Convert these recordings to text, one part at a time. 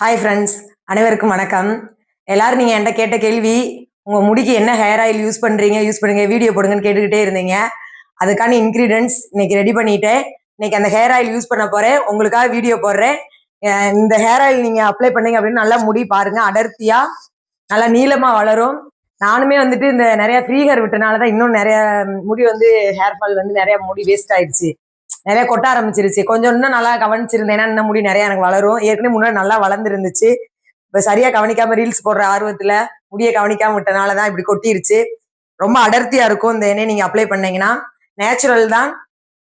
Hi friends, அனைவருக்கும் வணக்கம். எல்லாரும் நீங்கள் என்கிட்ட கேட்ட கேள்வி, உங்கள் முடிக்கு என்ன ஹேர் ஆயில் யூஸ் பண்ணுங்க வீடியோ போடுங்கன்னு கேட்டுக்கிட்டே இருந்தீங்க. அதுக்கான இன்க்ரீடியன்ட்ஸ் இன்னைக்கு ரெடி பண்ணிட்டேன். இன்னைக்கு அந்த ஹேர் ஆயில் யூஸ் பண்ண போகிறேன். உங்களுக்காக வீடியோ போடுறேன். இந்த ஹேர் ஆயில் நீங்கள் அப்ளை பண்ணீங்க அப்படின்னு நல்லா முடி பாருங்க, அடர்த்தியாக நல்லா நீளமாக வளரும். நானுமே வந்துட்டு இந்த நிறைய ஃப்ரீ ஹேர் விட்டனால தான் இன்னும் நிறைய முடி ஹேர் ஃபால் நிறைய முடி வேஸ்ட் ஆயிடுச்சு, நிறைய கொட்ட ஆரம்பிச்சிருச்சு. கொஞ்சம் இன்னும் நல்லா கவனிச்சிருந்தேன்னா இன்னும் முடி நிறைய எனக்கு வளரும். ஏற்கனவே முன்னாடி நல்லா வளர்ந்துருந்துச்சு. இப்ப சரியா கவனிக்காம ரீல்ஸ் போடுற ஆர்வத்துல முடியை கவனிக்காம விட்டனாலதான் இப்படி கொட்டிருச்சு. ரொம்ப அடர்த்தியா இருக்கும் இந்த எண்ணெய் நீங்க அப்ளை பண்ணீங்கன்னா. நேச்சுரல் தான்.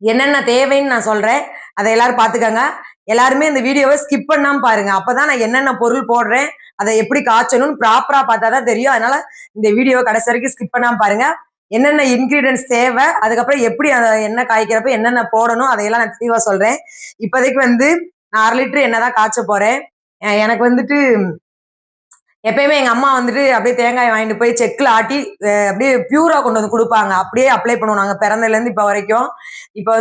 என்னென்ன தேவைன்னு நான் சொல்றேன், அதை எல்லாரும் பாத்துக்கங்க. எல்லாருமே இந்த வீடியோவை ஸ்கிப் பண்ணாம பாருங்க. அப்பதான் நான் என்னென்ன பொருள் போடுறேன், அதை எப்படி காய்ச்சணும்னு ப்ராப்பரா பார்த்தாதான் தெரியும். அதனால இந்த வீடியோவை கடைசி வரைக்கும் ஸ்கிப் பண்ணாம பாருங்க. என்னென்ன இன்கிரீடியன்ஸ் தேவை, அதுக்கப்புறம் எப்படி அதை எண்ணெய் காய்க்கிறப்ப என்னென்ன போடணும், அதையெல்லாம் நான் தெளிவா சொல்றேன். இப்போதைக்கு நான் 1/2 லிட்டர் எண்ணெய் தான் காய்ச்ச போறேன். எனக்கு எப்பயுமே எங்க அம்மா அப்படியே தேங்காய் வாங்கிட்டு போய் செக்கில் ஆட்டி அப்படியே பியூரா கொண்டு வந்து கொடுப்பாங்க. அப்படியே அப்ளை பண்ணுவோம் நாங்க பிறந்ததுல இருந்து இப்ப வரைக்கும். இப்ப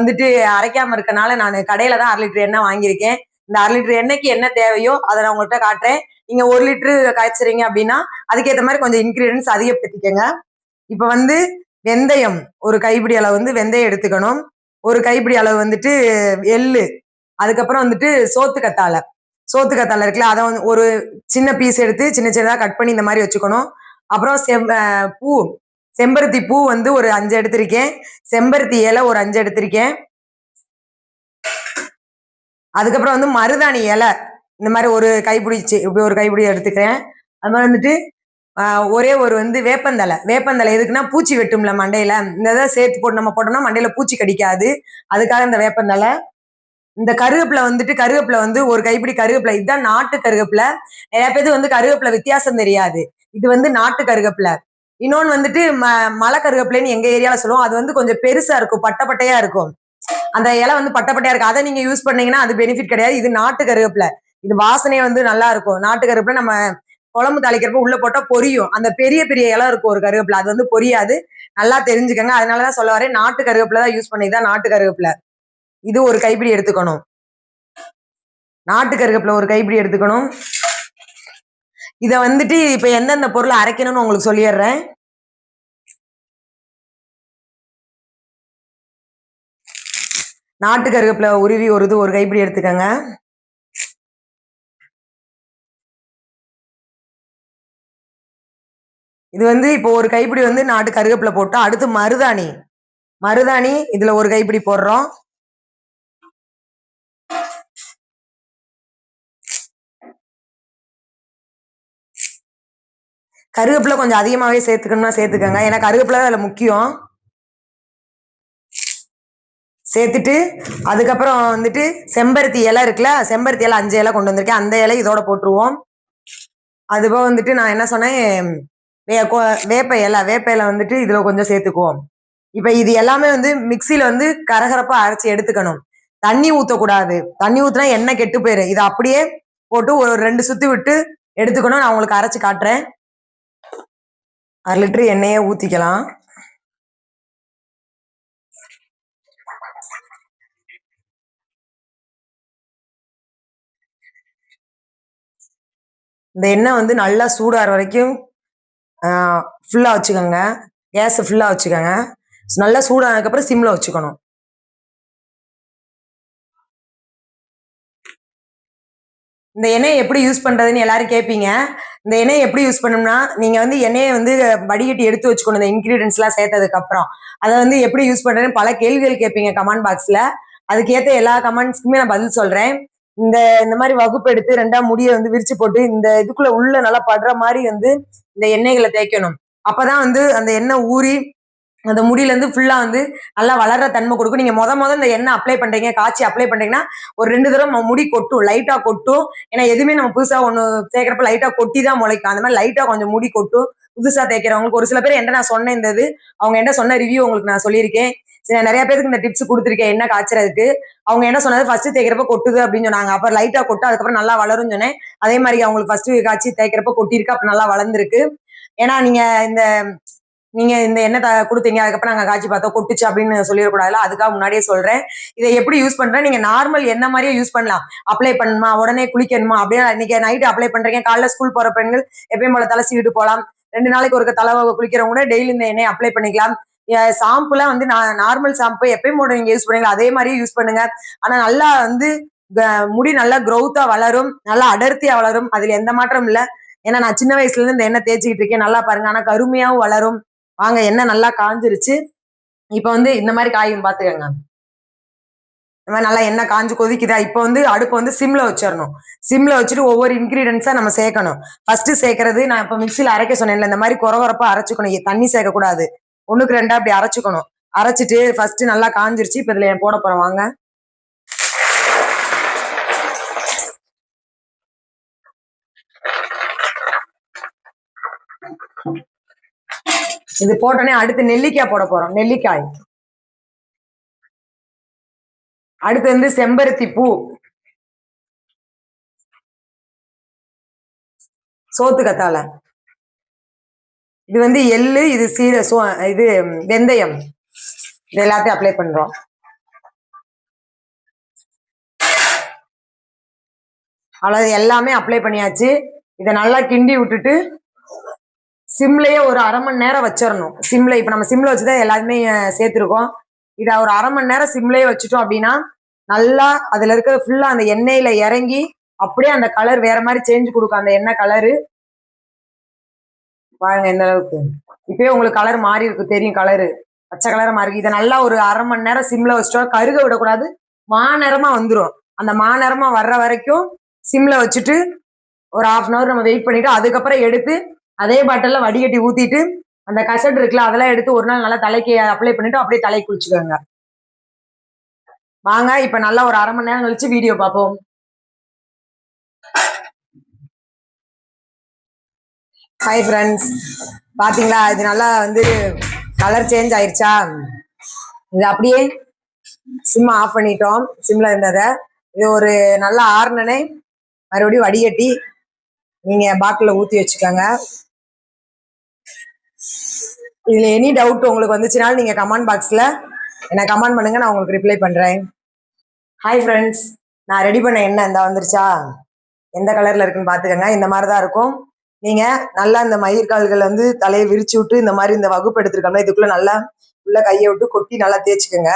அரைக்காம இருக்கனால நான் கடையில தான் 1/2 லிட்டர் எண்ணெய் வாங்கியிருக்கேன். இந்த 1/2 லிட்டர் எண்ணெய்க்கு என்ன தேவையோ அதை நான் உங்கள்கிட்ட காட்டுறேன். நீங்க 1 லிட்டர் காய்ச்சறீங்க அப்படின்னா அதுக்கேற்ற மாதிரி கொஞ்சம் இன்கிரீடியன்ஸ் அதிகப்படுத்திக்கங்க. இப்ப வெந்தயம் ஒரு கைப்பிடி அளவு வெந்தயம் எடுத்துக்கணும். ஒரு கைப்பிடி அளவு எள்ளு, அதுக்கப்புறம் சோத்துக்கத்தாழை இருக்குல்ல, அதை ஒரு சின்ன பீஸ் எடுத்து சின்ன சின்னதா கட் பண்ணி இந்த மாதிரி வச்சுக்கணும். அப்புறம் பூ, செம்பருத்தி பூ ஒரு 5 எடுத்திருக்கேன். செம்பருத்தி இலை ஒரு 5 எடுத்திருக்கேன். அதுக்கப்புறம் மருதாணி இலை இந்த மாதிரி ஒரு கைப்பிடி, இப்படி ஒரு கைப்பிடி எடுத்துக்கிறேன். அது மாதிரி ஒரே ஒரு வேப்பந்தலை எதுக்குன்னா பூச்சி வெட்டும்ல மண்டையில, இந்த இதை சேர்த்து போட்டு நம்ம போட்டோம்னா மண்டையில பூச்சி கடிக்காது, அதுக்காக இந்த வேப்பந்தலை. இந்த கருவேப்பிலை ஒரு கைப்பிடி கருவேப்பிலை, இதுதான் நாட்டு கருவேப்பிலை. நிறைய பேருக்கு கருவேப்பிலை வித்தியாசம் தெரியாது. இது நாட்டு கருவேப்பிலை. இன்னொன்னு மலை கருவேப்பிலைன்னு எங்க ஏரியால சொல்லுவோம். அது கொஞ்சம் பெருசா இருக்கும், பட்டையா இருக்கும். அந்த இலை பட்டையா இருக்கும். அதை நீங்க யூஸ் பண்ணீங்கன்னா அது பெனிஃபிட் கிடையாது. இது நாட்டு கருவேப்பிலை. இது வாசனையே நல்லா இருக்கும். நாட்டு கருவேப்பிலை நம்ம குழம்பு தாளிக்கிறப்ப உள்ள போட்டா பொரியும். அந்த பெரிய பெரிய இலை இருக்கும் ஒரு கருவேப்பிலை, அது பொரியாது. நல்லா தெரிஞ்சுக்கங்க. அதனாலதான் சொல்ல வரேன், நாட்டு கருவேப்பிலை தான் யூஸ் பண்ணிதான் நாட்டு கருவேப்பிலை. இது ஒரு கைப்பிடி எடுத்துக்கணும். நாட்டு கருவேப்பிலை ஒரு கைப்பிடி எடுத்துக்கணும். இதை இப்ப எந்தெந்த பொருளை அரைக்கணும்னு உங்களுக்கு சொல்லிடுறேன். நாட்டு கருவேப்பிலை உருவி ஒரு கைப்பிடி எடுத்துக்கங்க. இது இப்போ ஒரு கைப்பிடி நாட்டு கருவேப்பிலை போட்டோம். அடுத்து மருதாணி இதுல ஒரு கைப்பிடி போடுறோம். கருவேப்பிலை கொஞ்சம் அதிகமாவே சேர்த்துக்கணும்னா சேர்த்துக்கங்க, ஏன்னா கருவேப்பிலை அதுல முக்கியம். சேர்த்துட்டு அதுக்கப்புறம் செம்பருத்தி இலை இருக்குல்ல, செம்பருத்தி இலை 5 இலை கொண்டு வந்திருக்கேன். அந்த இலை இதோட போட்டுருவோம். அதுபோக நான் என்ன சொன்னேன், வேப்ப இலை இதுல கொஞ்சம் சேர்த்துக்குவோம். இப்ப இது எல்லாமே மிக்சியில கரகரப்பா அரைச்சி எடுத்துக்கணும். தண்ணி ஊத்தக்கூடாது. தண்ணி ஊத்துனா எண்ணெய் கெட்டு போயிரு. இதை அப்படியே போட்டு ஒரு 2 சுத்தி விட்டு எடுத்துக்கணும். நான் உங்களுக்கு அரைச்சு காட்டுறேன். 1/2 லிட்டர் எண்ணெயை ஊத்திக்கலாம். இந்த எண்ணெய் நல்லா சூடாகிற வரைக்கும் ஃபுல்லா வச்சுக்கோங்க. கேஸ் ஃபுல்லா வச்சுக்கோங்க. நல்லா சூடானதுக்கப்புறம் சிம்ல வச்சுக்கணும். இந்த எண்ணெயை எப்படி யூஸ் பண்றதுன்னு எல்லாரும் கேட்பீங்க. இந்த எண்ணெயை எப்படி யூஸ் பண்ணணும்னா, நீங்க எண்ணெயை வடிகட்டி எடுத்து வச்சுக்கணும். இந்த இன்கிரீடியன்ஸ் எல்லாம் சேர்த்ததுக்கு அப்புறம் அதை எப்படி யூஸ் பண்றதுன்னு பல கேள்விகள் கேட்பீங்க கமெண்ட் பாக்ஸ்ல. அதுக்கேற்ற எல்லா கமெண்ட்ஸ்க்குமே நான் பதில் சொல்றேன். இந்த மாதிரி வகுப்பு எடுத்து 2ஆ முடியை விரிச்சு போட்டு இந்த இதுக்குள்ள உள்ள நல்லா படுற மாதிரி இந்த எண்ணெய்களை தேய்க்கணும். அப்பதான் அந்த எண்ணெய் ஊறி அந்த முடியில ஃபுல்லா நல்லா வளர்ற தன்மை கொடுக்கும். நீங்க முத இந்த எண்ணெய் அப்ளை பண்றீங்க, காய்ச்சி அப்ளை பண்றீங்கன்னா ஒரு 2 தடவை முடி கொட்டும், லைட்டா கொட்டும். ஏன்னா எதுவுமே நம்ம புதுசா ஒண்ணு தேய்க்கிறப்ப லைட்டா கொட்டி தான் முளைக்கும். அந்த மாதிரி லைட்டா கொஞ்சம் முடி கொட்டும். புதுசா தேய்க்கிறவங்களுக்கு ஒரு சில பேர் என்ன நான் சொன்ன அவங்க என்ன சொன்ன ரிவ்யூ உங்களுக்கு நான் சொல்லியிருக்கேன். நிறைய பேருக்கு இந்த டிப்ஸ் கொடுத்துருக்கேன் என்ன காய்ச்சறதுக்கு. அவங்க என்ன சொன்னது, ஃபர்ஸ்ட் தேய்க்கிறப்ப கொட்டுது அப்படின்னு சொன்னாங்க. அப்புறம் லைட்டா கொட்டும், அதுக்கப்புறம் நல்லா வளரும் சொன்னேன். அதே மாதிரி அவங்களுக்கு ஃபர்ஸ்ட் காய்ச்சி தேய்க்கிறப்ப கொட்டிருக்கு, அப்புறம் நல்லா வளர்ந்துருக்கு. ஏன்னா நீங்க இந்த நீங்க இந்த எண்ணெய் கொடுத்தீங்க அதுக்கப்புறம் நாங்க காய்ச்சி பார்த்தோம் கொட்டுச்சு அப்படின்னு சொல்லிடக்கூடாதுல, அதுக்காக முன்னாடியே சொல்றேன். இதை எப்படி யூஸ் பண்றேன், நீங்க நார்மல் எண்ணெய் மாதிரியே யூஸ் பண்ணலாம். அப்ளை பண்ணணுமா, உடனே குளிக்கணுமா அப்படியே இன்னைக்கு நைட்டு அப்ளை பண்றீங்க, காலைல ஸ்கூல் போற பெண்கள் எப்பயும் போல தலை சீவிட்டு போகலாம். 2 நாளைக்கு ஒருக்க தலை குளிக்கிறவங்க கூட டெய்லி இந்த எண்ணெயை அப்ளை பண்ணிக்கலாம். ஷாம்புலாம் வந்து நார்மல் ஷாம்பு எப்பயும் போட நீங்க யூஸ் பண்ணுவீங்க அதே மாதிரியே யூஸ் பண்ணுங்க. ஆனா நல்லா வந்து முடி நல்லா growth-ஆ வளரும், நல்லா அடர்த்தியா வளரும், அதுல எந்த மாற்றம் இல்ல. ஏன்னா நான் சின்ன வயசுல இருந்து இந்த எண்ணெய் தேய்ச்சிக்கிட்டு இருக்கேன், நல்லா பாருங்க. ஆனா கருமையாவும் வளரும். வாங்க, எண்ணெய் நல்லா காஞ்சிருச்சு. இப்ப வந்து இந்த மாதிரி காயும் பாத்துக்கங்க. இந்த மாதிரி நல்லா எண்ணெய் காஞ்சு கொதிக்குதா, இப்போ வந்து அடுப்பு வந்து சிம்ல வச்சிடணும். சிம்ல வச்சுட்டு ஒவ்வொரு இன்கிரீடியன்ஸா நம்ம சேர்க்கணும். ஃபர்ஸ்ட் சேர்க்கறது, நான் இப்ப மிக்சியில அரைக்க சொன்னேன்ல, இந்த மாதிரி குறவரப்பா அரைச்சுக்கணும், தண்ணி சேர்க்கக்கூடாது. 1க்கு 2 அப்படி அரைச்சுக்கணும். அரைச்சிட்டு ஃபர்ஸ்ட் நல்லா காஞ்சிருச்சு. இப்ப இதுல போட போறோம் வாங்க. இது போட்டோன்னே அடுத்து நெல்லிக்காய் போட போறோம். நெல்லிக்காய், அடுத்து வந்து செம்பருத்தி பூ, சோத்து கத்தாழை, இது வந்து எள்ளு, இது இது வெந்தயம், இது எல்லாத்தையும் அப்ளை பண்றோம். அவ்வளவு எல்லாமே அப்ளை பண்ணியாச்சு. இதை நல்லா கிண்டி விட்டுட்டு சிம்லயே ஒரு 1/2 மணி நேரம் வச்சிடணும். சிம்ல இப்ப நம்ம சிம்ல வச்சுதான் எல்லாருமே சேர்த்திருக்கோம். இதை ஒரு 1/2 மணி நேரம் சிம்லயே வச்சுட்டோம் அப்படின்னா நல்லா அதுல இருக்க ஃபுல்லா அந்த எண்ணெயில இறங்கி அப்படியே அந்த கலர் வேற மாதிரி சேஞ்ச் கொடுக்கும். அந்த எண்ணெய் கலரு பாருங்க எந்த அளவுக்கு. இப்பயே உங்களுக்கு கலர் மாறி இருக்கு, தெரியும், கலரு பச்சை கலர் மாறி. இதை நல்லா ஒரு 1/2 மணி நேரம் சிம்ல வச்சுட்டோம். கருக விடக்கூடாது, மாநிறமா வந்துடும். அந்த மாநிறமா வர்ற வரைக்கும் சிம்ல வச்சுட்டு ஒரு 1/2 hour நம்ம வெயிட் பண்ணிட்டு அதுக்கப்புறம் எடுத்து அதே பாட்டில்ல வடிகட்டி ஊத்திட்டு அந்த கசடு இருக்குல்ல அதெல்லாம் எடுத்து ஒரு நாள் நல்லா தலைக்கு அப்ளை பண்ணிட்டு அப்படியே தலைக்கு குளிச்சுக்கோங்க. வாங்க இப்ப நல்லா ஒரு 1/2 மணி நேரம் கழிச்சு வீடியோ பார்ப்போம். ஹாய் ஃப்ரெண்ட்ஸ், பாத்தீங்களா இது நல்லா வந்து கலர் சேஞ்ச் ஆயிடுச்சா. இது அப்படியே சிம் ஆஃப் பண்ணிட்டோம், சிம்ல இருந்ததை. இது ஒரு நல்லா ஆறுனனே மறுபடியும் வடிகட்டி நீங்க பாட்டில ஊத்தி வச்சுக்கோங்க. இதுல எனி டவுட் உங்களுக்கு வந்துச்சுனாலும் நீங்க கமெண்ட் பாக்ஸ்ல என்ன கமெண்ட் பண்ணுங்க, நான் உங்களுக்கு ரிப்ளை பண்றேன். ஹாய் ஃப்ரெண்ட்ஸ், நான் ரெடி பண்ண எண்ணெய் இந்த வந்துருச்சா, எந்த கலர்ல இருக்குன்னு பாத்துக்கோங்க. இந்த மாதிரிதான் இருக்கும். நீங்க நல்லா இந்த மயிர்கால்கள் வந்து தலையை விரிச்சு விட்டு இந்த மாதிரி இந்த வகுப்பு எடுத்திருக்கோம்ல இதுக்குள்ள நல்லா உள்ள கையை விட்டு கொட்டி நல்லா தேய்ச்சிக்கோங்க.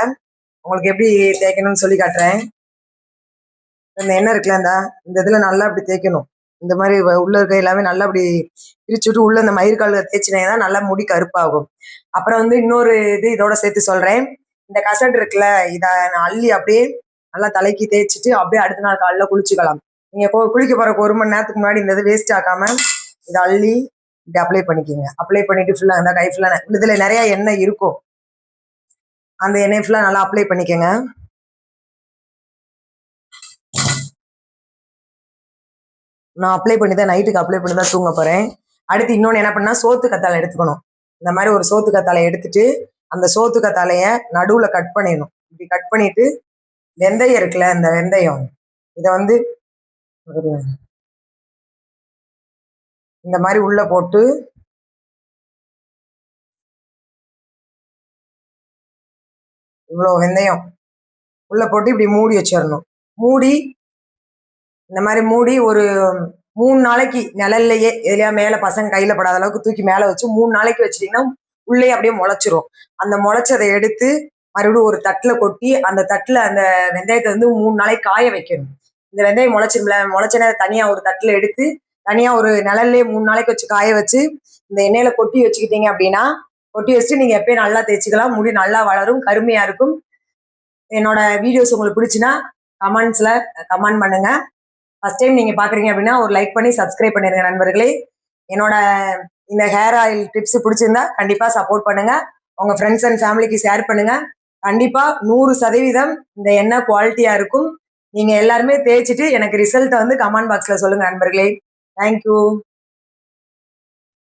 உங்களுக்கு எப்படி தேய்க்கணும்னு சொல்லி காட்டுறேன். இந்த எண்ணெய் இருக்குல்ல இந்த இதுல நல்லா அப்படி தேய்க்கணும். இந்த மாதிரி உள்ள இருக்க எல்லாமே நல்லா அப்படி பிரிச்சு விட்டு உள்ள இந்த மயிர்கால்களை தேய்ச்சினீங்கன்னா நல்லா முடி கருப்பாகும். அப்புறம் வந்து இன்னொரு இது இதோட சேர்த்து சொல்றேன். இந்த கசடு இருக்குல்ல, இதை நான் அள்ளி அப்படியே நல்லா தலைக்கு தேய்ச்சிட்டு அப்படியே அடுத்த நாள் காலைல குளிச்சுக்கலாம். நீங்க குளிக்க போறக்கு 1 மணி நேரத்துக்கு முன்னாடி இந்த இது வேஸ்ட் ஆக்காம இதை அள்ளி இப்படி அப்ளை பண்ணிக்கோங்க. அப்ளை பண்ணிட்டு ஃபுல்லா அந்த கை ஃபுல்லா இதுல நிறைய எண்ணெய் இருக்கும், அந்த எண்ணெய் ஃபுல்லா நல்லா அப்ளை பண்ணிக்கோங்க. நான் அப்ளை பண்ணி தான் நைட்டுக்கு அப்ளை பண்ணி தான் தூங்க போறேன். அடுத்து இன்னொன்று என்ன பண்ணா, சோத்து கத்தாழை எடுத்துக்கணும். இந்த மாதிரி ஒரு சோத்து கத்தாழை எடுத்துட்டு அந்த சோத்து கத்தாழைய நடுவுல கட் பண்ணிடணும். இப்படி கட் பண்ணிட்டு வெந்தயம் இருக்குல்ல, இந்த வெந்தயம் இதை வந்து இந்த மாதிரி உள்ள போட்டு இவ்வளவு வெந்தயம் உள்ள போட்டு இப்படி மூடி வச்சிடணும். மூடி இந்த மாதிரி மூடி ஒரு 3 நாளைக்கு நிழல்லையே எதுலையா மேல பசங்க கையில படாத அளவுக்கு தூக்கி மேல வச்சு 3 நாளைக்கு வச்சிட்டீங்கன்னா உள்ளே அப்படியே முளைச்சிரும். அந்த முளைச்சதை எடுத்து மறுபடியும் ஒரு தட்டுல கொட்டி அந்த தட்டுல அந்த வெந்தயத்தை வந்து 3 நாளைக்கு காய வைக்கணும். இந்த வெந்தயம் முளைச்சிரும்ல, முளைச்சனை தனியா ஒரு தட்டுல எடுத்து தனியா ஒரு நிழல்லையே 3 நாளைக்கு வச்சு காய வச்சு இந்த எண்ணெயில கொட்டி வச்சுக்கிட்டீங்க அப்படின்னா, கொட்டி வச்சுட்டு நீங்க எப்பயும் நல்லா தேய்ச்சிக்கலாம். முடி நல்லா வளரும், கருமையா இருக்கும். என்னோட வீடியோஸ் உங்களுக்கு பிடிச்சுன்னா கமெண்ட்ஸ்ல கமெண்ட் பண்ணுங்க. ஃபர்ஸ்ட் டைம் நீங்க பாக்குறீங்க அப்படின்னா ஒரு லைக் பண்ணி சப்ஸ்கிரைப் பண்ணிருங்க நண்பர்களே. என்னோட இந்த ஹேர் ஆயில் டிப்ஸ் பிடிச்சிருந்தா கண்டிப்பா சப்போர்ட் பண்ணுங்க. உங்க ஃப்ரெண்ட்ஸ் அண்ட் ஃபேமிலிக்கு ஷேர் பண்ணுங்க. கண்டிப்பா 100% இந்த எண்ணெய் குவாலிட்டியா இருக்கும். நீங்க எல்லாருமே தேய்ச்சிட்டு எனக்கு ரிசல்ட் வந்து கமெண்ட் பாக்ஸ்ல சொல்லுங்க நண்பர்களே. தேங்க்யூ.